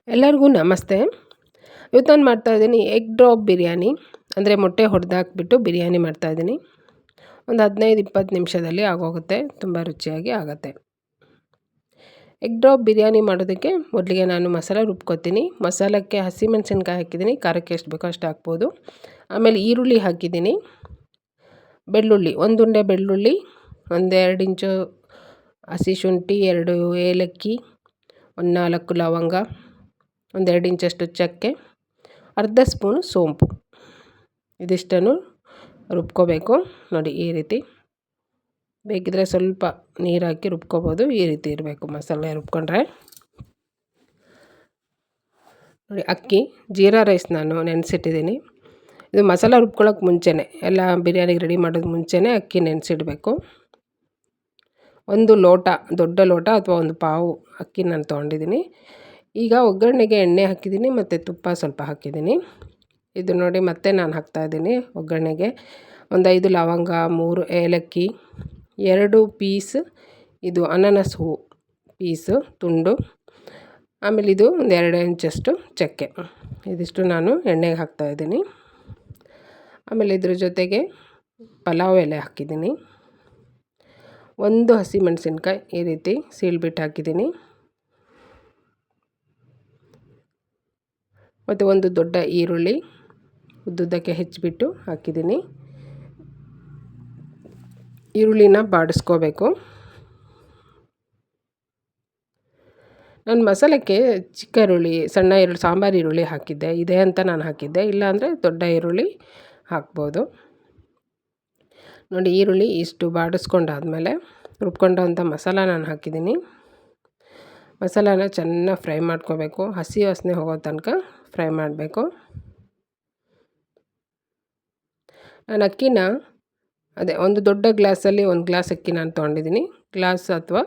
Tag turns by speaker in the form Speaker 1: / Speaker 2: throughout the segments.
Speaker 1: ಎಲ್ಲರಿಗೂ ನಮಸ್ತೆ. ಇವತ್ತು ನಾನು ಮಾಡ್ತಾಯಿದ್ದೀನಿ ಎಗ್ ಡ್ರಾಪ್ ಬಿರಿಯಾನಿ. ಅಂದರೆ ಮೊಟ್ಟೆ ಹೊಡೆದಾಕ್ಬಿಟ್ಟು ಬಿರಿಯಾನಿ ಮಾಡ್ತಾಯಿದ್ದೀನಿ. ಒಂದು 15-20 ನಿಮಿಷದಲ್ಲಿ ಆಗೋಗುತ್ತೆ. ತುಂಬ ರುಚಿಯಾಗಿ ಆಗುತ್ತೆ. ಎಗ್ ಡ್ರಾಪ್ ಬಿರಿಯಾನಿ ಮಾಡೋದಕ್ಕೆ ಮೊದಲಿಗೆ ನಾನು ಮಸಾಲ ರುಬ್ಕೊತೀನಿ. ಮಸಾಲಕ್ಕೆ ಹಸಿಮೆಣಸಿನ್ಕಾಯಿ ಹಾಕಿದ್ದೀನಿ. ಖಾರಕ್ಕೆ ಎಷ್ಟು ಬೇಕೋ ಅಷ್ಟು ಹಾಕ್ಬೋದು. ಆಮೇಲೆ ಈರುಳ್ಳಿ ಹಾಕಿದ್ದೀನಿ. ಬೆಳ್ಳುಳ್ಳಿ, ಒಂದು ಉಂಡೆ ಬೆಳ್ಳುಳ್ಳಿ, ಒಂದು 2 ಇಂಚು ಹಸಿ ಶುಂಠಿ, 2 ಏಲಕ್ಕಿ, ಒಂದು 4 ಲವಂಗ, ಒಂದು 2 ಇಂಚಷ್ಟು ಚಕ್ಕೆ, ಅರ್ಧ ಸ್ಪೂನು ಸೋಂಪು. ಇದಿಷ್ಟನ್ನು ರುಬ್ಕೋಬೇಕು. ನೋಡಿ ಈ ರೀತಿ. ಬೇಕಿದ್ರೆ ಸ್ವಲ್ಪ ನೀರು ಹಾಕಿ ರುಬ್ಕೋಬೋದು. ಈ ರೀತಿ ಇರಬೇಕು ಮಸಾಲೆ ರುಬ್ಕೊಂಡ್ರೆ. ನೋಡಿ ಅಕ್ಕಿ ಜೀರಾ ರೈಸ್ ನಾನು ನೆನೆಸಿಟ್ಟಿದ್ದೀನಿ. ಇದು ಮಸಾಲ ರುಬ್ಕೊಳ್ಳೋಕೆ ಮುಂಚೆನೇ, ಎಲ್ಲ ಬಿರಿಯಾನಿಗೆ ರೆಡಿ ಮಾಡೋದು ಮುಂಚೆನೇ ಅಕ್ಕಿ ನೆನೆಸಿಡಬೇಕು. ಒಂದು ಲೋಟ, ದೊಡ್ಡ ಲೋಟ ಅಥವಾ ಒಂದು ಪಾವು ಅಕ್ಕಿ ನಾನು ತೊಗೊಂಡಿದ್ದೀನಿ. ಈಗ ಒಗ್ಗರಣೆಗೆ ಎಣ್ಣೆ ಹಾಕಿದ್ದೀನಿ ಮತ್ತು ತುಪ್ಪ ಸ್ವಲ್ಪ ಹಾಕಿದ್ದೀನಿ. ಇದು ನೋಡಿ ಮತ್ತೆ ನಾನು ಹಾಕ್ತಾಯಿದ್ದೀನಿ ಒಗ್ಗರಣೆಗೆ. ಒಂದು 5 ಲವಂಗ, 3 ಏಲಕ್ಕಿ, 2 ಪೀಸ್ ಇದು ಅನಾನಸ್ ಹೂವು ಪೀಸು ತುಂಡು, ಆಮೇಲೆ ಇದು ಒಂದು 2 ಇಂಚಷ್ಟು ಚಕ್ಕೆ. ಇದಿಷ್ಟು ನಾನು ಎಣ್ಣೆಗೆ ಹಾಕ್ತಾಯಿದ್ದೀನಿ. ಆಮೇಲೆ ಇದ್ರ ಜೊತೆಗೆ ಪಲಾವ್ ಎಲೆ ಹಾಕಿದ್ದೀನಿ. ಒಂದು ಹಸಿಮೆಣಸಿನ್ಕಾಯಿ ಈ ರೀತಿ ಸೀಳ್ಬಿಟ್ಟು ಹಾಕಿದ್ದೀನಿ. ಮತ್ತು ಒಂದು ದೊಡ್ಡ ಈರುಳ್ಳಿ ಉದ್ದುದ್ದಕ್ಕೆ ಹೆಚ್ಚಿಬಿಟ್ಟು ಹಾಕಿದ್ದೀನಿ. ಈರುಳ್ಳಿನ ಬಾಡಿಸ್ಕೋಬೇಕು. ನಾನು ಮಸಾಲಕ್ಕೆ ಚಿಕ್ಕ ಈರುಳ್ಳಿ, ಸಣ್ಣ ಈರುಳ್ಳಿ, ಸಾಂಬಾರು ಈರುಳ್ಳಿ ಹಾಕಿದ್ದೆ. ಇದೆ ಅಂತ ನಾನು ಹಾಕಿದ್ದೆ, ಇಲ್ಲಾಂದರೆ ದೊಡ್ಡ ಈರುಳ್ಳಿ ಹಾಕ್ಬೋದು. ನೋಡಿ ಈರುಳ್ಳಿ ಇಷ್ಟು ಬಾಡಿಸ್ಕೊಂಡಾದಮೇಲೆ ರುಬ್ಕೊಂಡಂಥ ಮಸಾಲ ನಾನು ಹಾಕಿದ್ದೀನಿ. ಮಸಾಲಾನ ಚೆನ್ನಾಗಿ ಫ್ರೈ ಮಾಡ್ಕೋಬೇಕು. ಹಸಿ ವಾಸನೆ ಹೋಗೋ ತನಕ ಫ್ರೈ ಮಾಡಬೇಕು. ನಾನು ಅಕ್ಕಿನ ಒಂದು ದೊಡ್ಡ ಗ್ಲಾಸಲ್ಲಿ 1 ಗ್ಲಾಸ್ ಅಕ್ಕಿ ನಾನು ತೊಗೊಂಡಿದ್ದೀನಿ. ಗ್ಲಾಸ್ ಅಥವಾ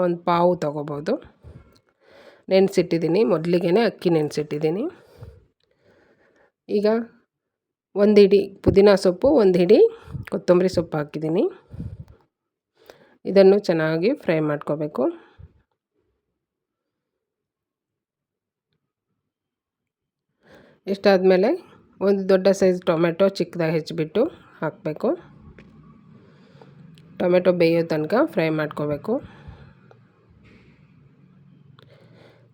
Speaker 1: ಒಂದು ಪಾವು ತೊಗೋಬೋದು. ನೆನೆಸಿಟ್ಟಿದ್ದೀನಿ, ಮೊದಲಿಗೆ ಅಕ್ಕಿ ನೆನೆಸಿಟ್ಟಿದ್ದೀನಿ. ಈಗ ಒಂದು ಹಿಡಿ ಪುದೀನ ಸೊಪ್ಪು, ಒಂದು ಹಿಡಿ ಕೊತ್ತಂಬರಿ ಸೊಪ್ಪು ಹಾಕಿದ್ದೀನಿ. ಇದನ್ನು ಚೆನ್ನಾಗಿ ಫ್ರೈ ಮಾಡ್ಕೋಬೇಕು. ಇಷ್ಟಾದಮೇಲೆ ಒಂದು ದೊಡ್ಡ ಸೈಜ್ ಟೊಮೆಟೊ ಚಿಕ್ಕದಾಗಿ ಹೆಚ್ಚಿಬಿಟ್ಟು ಹಾಕಬೇಕು. ಟೊಮೆಟೊ ಬೇಯೋ ತನಕ ಫ್ರೈ ಮಾಡ್ಕೋಬೇಕು.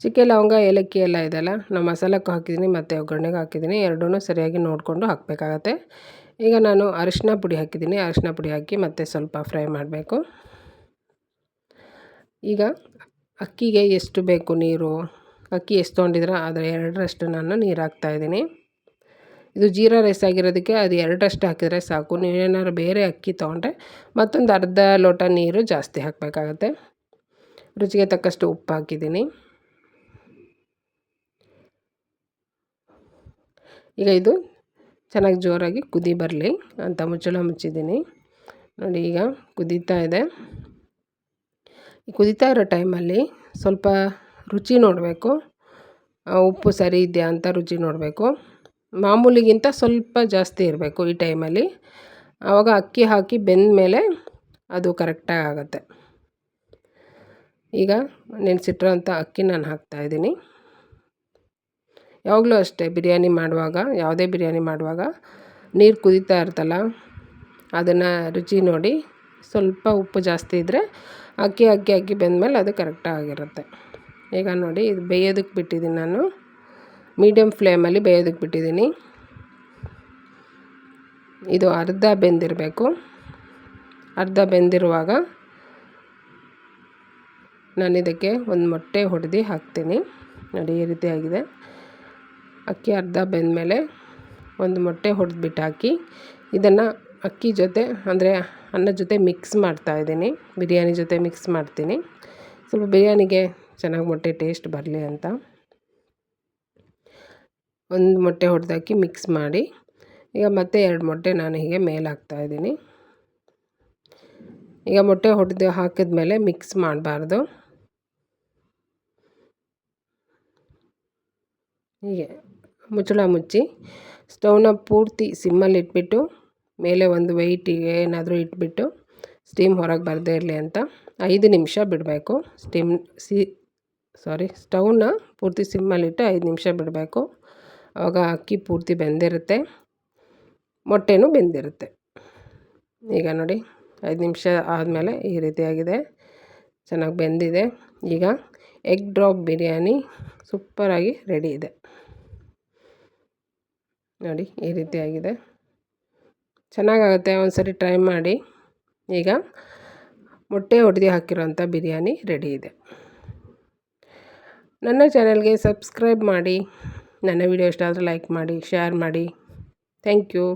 Speaker 1: ಚಕ್ಕೆ ಲವಂಗ ಏಲಕ್ಕಿ ಎಲ್ಲ ಇದೆಲ್ಲ ನಾವು ಮಸಾಲಕ್ಕೂ ಹಾಕಿದ್ದೀನಿ ಮತ್ತು ಒಗ್ಗರಣೆಗೆ ಹಾಕಿದ್ದೀನಿ. ಎರಡೂ ಸರಿಯಾಗಿ ನೋಡಿಕೊಂಡು ಹಾಕಬೇಕಾಗತ್ತೆ. ಈಗ ನಾನು ಅರಿಶಿನ ಪುಡಿ ಹಾಕಿದ್ದೀನಿ. ಅರಿಶಿನ ಪುಡಿ ಹಾಕಿ ಮತ್ತೆ ಸ್ವಲ್ಪ ಫ್ರೈ ಮಾಡಬೇಕು. ಈಗ ಅಕ್ಕಿಗೆ ಎಷ್ಟು ಬೇಕು ನೀರು, ಅಕ್ಕಿ ಎಷ್ಟು ತೊಗೊಂಡಿದ್ರೆ ಅದರ 2ರಷ್ಟು ನಾನು ನೀರು ಹಾಕ್ತಾಯಿದ್ದೀನಿ. ಇದು ಜೀರಾ ರೈಸ್ ಆಗಿರೋದಕ್ಕೆ ಅದು 2ರಷ್ಟು ಹಾಕಿದರೆ ಸಾಕು. ನೀವೇನಾದ್ರು ಬೇರೆ ಅಕ್ಕಿ ತೊಗೊಂಡ್ರೆ ಮತ್ತೊಂದು ಅರ್ಧ ಲೋಟ ನೀರು ಜಾಸ್ತಿ ಹಾಕಬೇಕಾಗತ್ತೆ. ರುಚಿಗೆ ತಕ್ಕಷ್ಟು ಉಪ್ಪು ಹಾಕಿದ್ದೀನಿ. ಈಗ ಇದು ಚೆನ್ನಾಗಿ ಜೋರಾಗಿ ಕುದಿ ಬರಲಿ ಅಂತ ಮುಚ್ಚಳ ಮುಚ್ಚಿದ್ದೀನಿ. ನೋಡಿ ಈಗ ಕುದೀತಾ ಇದೆ. ಈ ಕುದೀತಾ ಇರೋ ಟೈಮಲ್ಲಿ ಸ್ವಲ್ಪ ರುಚಿ ನೋಡಬೇಕು. ಉಪ್ಪು ಸರಿ ಇದೆಯಾ ಅಂತ ರುಚಿ ನೋಡಬೇಕು. ಮಾಮೂಲಿಗಿಂತ ಸ್ವಲ್ಪ ಜಾಸ್ತಿ ಇರಬೇಕು ಈ ಟೈಮಲ್ಲಿ. ಆವಾಗ ಅಕ್ಕಿ ಹಾಕಿ ಬೆಂದ ಮೇಲೆ ಅದು ಕರೆಕ್ಟಾಗಿ ಆಗುತ್ತೆ. ಈಗ ನೆನೆಸಿಟ್ಟಿರೋಂಥ ಅಕ್ಕಿ ನಾನು ಹಾಕ್ತಾಯಿದ್ದೀನಿ. ಯಾವಾಗಲೂ ಅಷ್ಟೇ ಬಿರಿಯಾನಿ ಮಾಡುವಾಗ, ಯಾವುದೇ ಬಿರಿಯಾನಿ ಮಾಡುವಾಗ ನೀರು ಕುದೀತಾ ಇರ್ತಲ್ಲ, ಅದನ್ನು ರುಚಿ ನೋಡಿ ಸ್ವಲ್ಪ ಉಪ್ಪು ಜಾಸ್ತಿ ಇದ್ದರೆ ಅಕ್ಕಿ ಬೆಂದಮೇಲೆ ಅದು ಕರೆಕ್ಟಾಗಿರುತ್ತೆ. ಈಗ ನೋಡಿ ಇದು ಬೇಯೋದಕ್ಕೆ ಬಿಟ್ಟಿದ್ದೀನಿ ನಾನು. ಮೀಡಿಯಮ್ ಫ್ಲೇಮಲ್ಲಿ ಬೇಯೋದಕ್ಕೆ ಬಿಟ್ಟಿದ್ದೀನಿ. ಇದು ಅರ್ಧ ಬೆಂದಿರಬೇಕು. ಅರ್ಧ ಬೆಂದಿರುವಾಗ ನಾನು ಇದಕ್ಕೆ ಒಂದು ಮೊಟ್ಟೆ ಹೊಡೆದು ಹಾಕ್ತೀನಿ. ನೋಡಿ ಈ ರೀತಿ ಆಗಿದೆ. ಅಕ್ಕಿ ಅರ್ಧ ಬೆಂದಮೇಲೆ ಒಂದು ಮೊಟ್ಟೆ ಹೊಡೆದ್ಬಿಟ್ಟು ಹಾಕಿ ಇದನ್ನು ಅಕ್ಕಿ ಜೊತೆ ಅಂದರೆ ಅನ್ನದ ಜೊತೆ ಮಿಕ್ಸ್ ಮಾಡ್ತಾಯಿದ್ದೀನಿ. ಬಿರಿಯಾನಿ ಜೊತೆ ಮಿಕ್ಸ್ ಮಾಡ್ತೀನಿ, ಸ್ವಲ್ಪ ಬಿರಿಯಾನಿಗೆ ಚೆನ್ನಾಗಿ ಮೊಟ್ಟೆ ಟೇಸ್ಟ್ ಬರಲಿ ಅಂತ. ಒಂದು ಮೊಟ್ಟೆ ಹೊಡೆದಾಕಿ ಮಿಕ್ಸ್ ಮಾಡಿ ಈಗ ಮತ್ತೆ 2 ಮೊಟ್ಟೆ ನಾನು ಹೀಗೆ ಮೇಲೆ ಹಾಕ್ತಾಯಿದ್ದೀನಿ. ಈಗ ಮೊಟ್ಟೆ ಹೊಡೆದು ಹಾಕಿದ್ಮೇಲೆ ಮಿಕ್ಸ್ ಮಾಡಬಾರ್ದು. ಹೀಗೆ ಮುಚ್ಚಳ ಮುಚ್ಚಿ ಸ್ಟವ್ನ ಪೂರ್ತಿ ಸಿಮ್ಮಲ್ಲಿ ಇಟ್ಬಿಟ್ಟು ಮೇಲೆ ಒಂದು ವೆಯ್ಟಿಗೆ ಏನಾದರೂ ಇಟ್ಬಿಟ್ಟು ಸ್ಟೀಮ್ ಹೊರಗೆ ಬರದೇ ಇರಲಿ ಅಂತ 5 ನಿಮಿಷ ಬಿಡಬೇಕು. ಸ್ಟವ್ನ ಪೂರ್ತಿ ಸಿಮ್ಮಲ್ಲಿಟ್ಟು 5 ನಿಮಿಷ ಬಿಡಬೇಕು. ಆವಾಗ ಅಕ್ಕಿ ಪೂರ್ತಿ ಬೆಂದಿರುತ್ತೆ, ಮೊಟ್ಟೆನೂ ಬೆಂದಿರುತ್ತೆ. ಈಗ ನೋಡಿ 5 ನಿಮಿಷ ಆದಮೇಲೆ ಈ ರೀತಿಯಾಗಿದೆ, ಚೆನ್ನಾಗಿ ಬೆಂದಿದೆ. ಈಗ ಎಗ್ ಡ್ರಾಪ್ ಬಿರಿಯಾನಿ ಸೂಪರಾಗಿ ರೆಡಿ ಇದೆ ನೋಡಿ, ಈ ರೀತಿಯಾಗಿದೆ, ಚೆನ್ನಾಗಾಗುತ್ತೆ. ಒಂದ್ಸರಿ ಟ್ರೈ ಮಾಡಿ. ಈಗ ಮೊಟ್ಟೆ ಹೊಡೆದು ಹಾಕಿರೋಂಥ ಬಿರಿಯಾನಿ ರೆಡಿ ಇದೆ. ನನ್ನ ಚಾನಲ್ಗೆ ಸಬ್ಸ್ಕ್ರೈಬ್ ಮಾಡಿ, ನನ್ನ ವಿಡಿಯೋ ಇಷ್ಟ ಆದರೆ ಲೈಕ್ ಮಾಡಿ, ಶೇರ್ ಮಾಡಿ. Thank you.